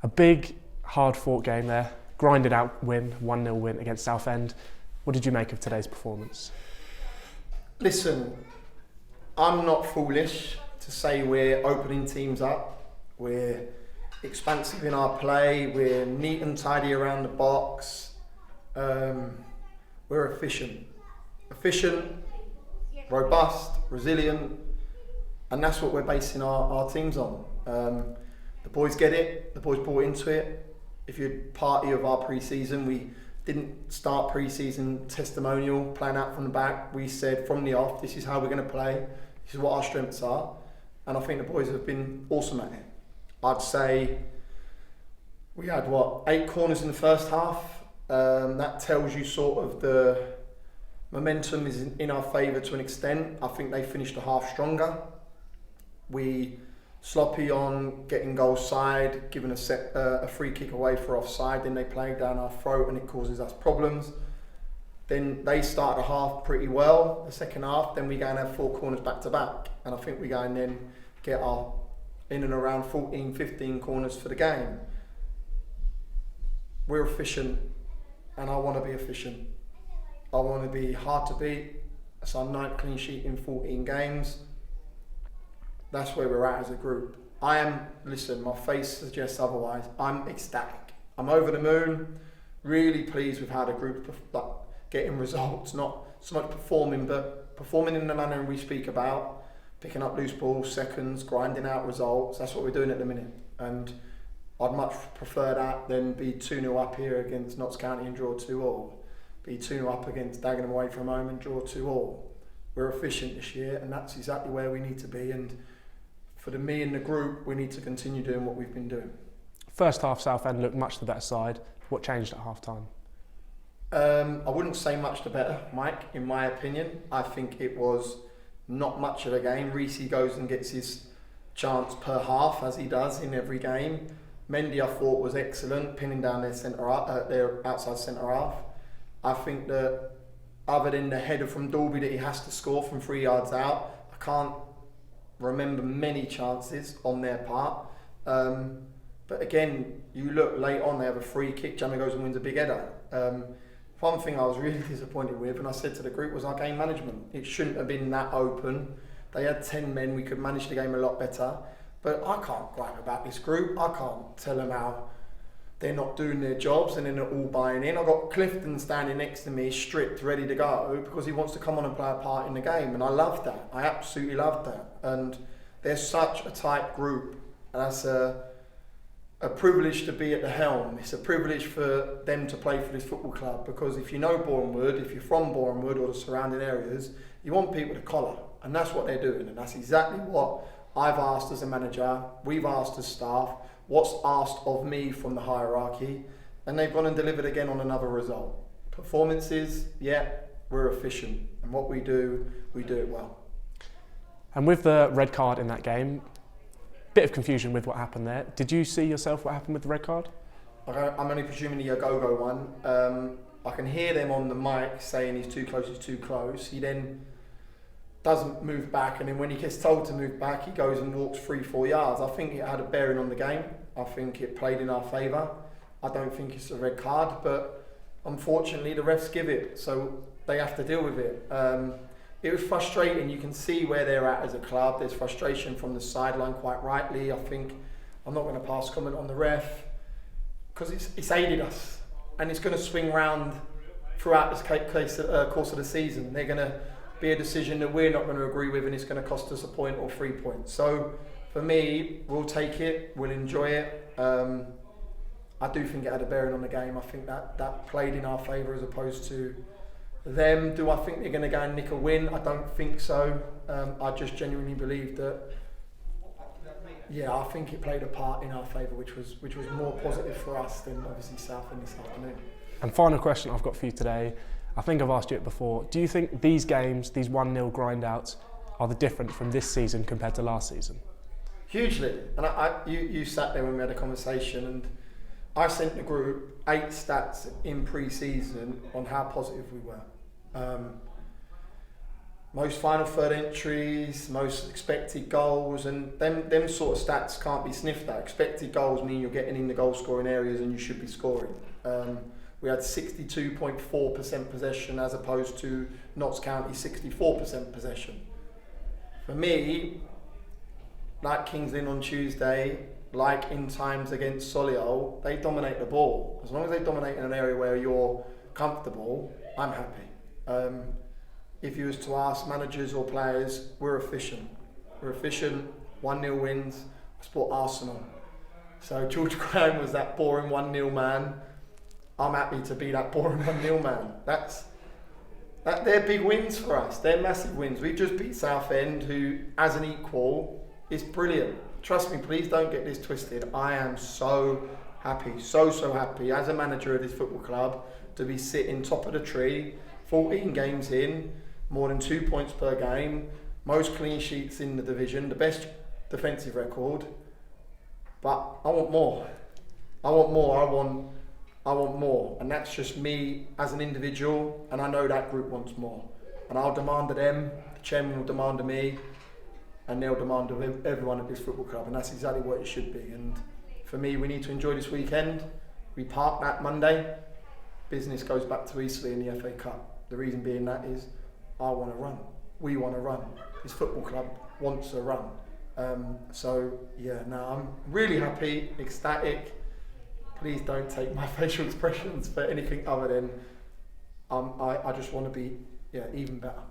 A big, hard-fought game there, grinded out win, 1-0 win against Southend. What did you make of today's performance? Listen, I'm not foolish to say we're opening teams up. We're expansive in our play. We're neat and tidy around the box. We're efficient. Efficient, robust, resilient, and that's what we're basing our teams on. The boys get it. The boys bought into it. If you're party of our pre-season, we didn't start pre-season testimonial, playing out from the back. We said from the off, this is how we're going to play. This is what our strengths are. And I think the boys have been awesome at it. I'd say we had, 8 corners in the first half. That tells you sort of the momentum is in our favour to an extent. I think they finished the half stronger. We sloppy on getting goal side, giving a free kick away for offside, then they play down our throat and it causes us problems. Then they start the half pretty well, the second half, then we go and have 4 corners back to back. And I think we go and then get our in and around 14, 15 corners for the game. We're efficient and I want to be efficient. I want to be hard to beat. It's our 9th clean sheet in 14 games. That's where we're at as a group. Listen, my face suggests otherwise. I'm ecstatic. I'm over the moon, really pleased with how the group getting results, not so much performing, but performing in the manner we speak about, picking up loose balls, seconds, grinding out results. That's what we're doing at the minute. And I'd much prefer that than be 2-0 up here against Notts County and draw 2-2. Be 2-0 up against Dagenham away from home and draw 2-2. We're efficient this year and that's exactly where we need to be. And for me and the group, we need to continue doing what we've been doing. First half, Southend looked much the better side. What changed at half time? I wouldn't say much the better, Mike, in my opinion. I think it was not much of a game. Reece goes and gets his chance per half, as he does in every game. Mendy, I thought, was excellent, pinning down their outside centre half. I think that other than the header from Dalby that he has to score from 3 yards out, I can't remember many chances on their part. But again, you look late on, they have a free kick, Jamie goes and wins a big header. One thing I was really disappointed with, and I said to the group, was our game management. It shouldn't have been that open. They had 10 men, we could manage the game a lot better. But I can't gripe about this group. I can't tell them how they're not doing their jobs and then they're all buying in. I've got Clifton standing next to me, stripped, ready to go, because he wants to come on and play a part in the game. And I love that. I absolutely love that. And they're such a tight group. And that's a privilege to be at the helm. It's a privilege for them to play for this football club, because if you know Boreham Wood, if you're from Boreham Wood or the surrounding areas, you want people to collar. And that's what they're doing. And that's exactly what I've asked as a manager, we've asked as staff, what's asked of me from the hierarchy, and they've gone and delivered again on another result. Performances, yeah, we're efficient, and what we do it well. And with the red card in that game, bit of confusion with what happened there. Did you see yourself what happened with the red card? I'm only presuming the Agogo one. I can hear them on the mic saying he's too close, he's too close. He then doesn't move back, and then when he gets told to move back, he goes and walks 3-4 yards. I think it had a bearing on the game. I think it played in our favour. I don't think it's a red card, but unfortunately the refs give it, so they have to deal with it. It was frustrating. You can see where they're at as a club. There's frustration from the sideline, quite rightly. I think I'm not going to pass comment on the ref, because it's aided us, and it's going to swing round throughout this course of the season. They're going to be a decision that we're not going to agree with, and it's going to cost us a point or 3 points. So for me, we'll take it, we'll enjoy it. I do think it had a bearing on the game. I think that played in our favour as opposed to them. Do I think they're going to go and nick a win? I don't think so. I just genuinely believe that, yeah, I think it played a part in our favour, which was more positive for us than obviously Southend this afternoon. And final question I've got for you today, I think I've asked you it before. Do you think these games, these 1-0 grindouts, are the difference from this season compared to last season? Hugely. And you sat there when we had a conversation, and I sent the group 8 stats in pre-season on how positive we were. most final third entries, most expected goals, and them sort of stats can't be sniffed at. Expected goals mean you're getting in the goal scoring areas and you should be scoring. We had 62.4% possession as opposed to Notts County 64% possession. For me, like Kings Lynn on Tuesday, like in times against Solihull, they dominate the ball. As long as they dominate in an area where you're comfortable, I'm happy. If you was to ask managers or players, we're efficient. We're efficient, 1-0 wins. I support Arsenal. So George Graham was that boring 1-0 man. I'm happy to be that boring 1-0 man. They're big wins for us. They're massive wins. We've just beat Southend, who, as an equal, is brilliant. Trust me, please don't get this twisted. I am so happy, so happy, as a manager of this football club, to be sitting top of the tree, 14 games in, more than 2 points per game, most clean sheets in the division, the best defensive record. But I want more. I want more, and that's just me as an individual, and I know that group wants more. And I'll demand of them, the chairman will demand of me, and they'll demand of everyone at this football club, and that's exactly what it should be. And for me, we need to enjoy this weekend. We park that Monday, business goes back to Eastleigh in the FA Cup. The reason being that is, I want to run, we want to run, this football club wants to run. I'm really happy, ecstatic. Please don't take my facial expressions for anything other than I just want to be even better.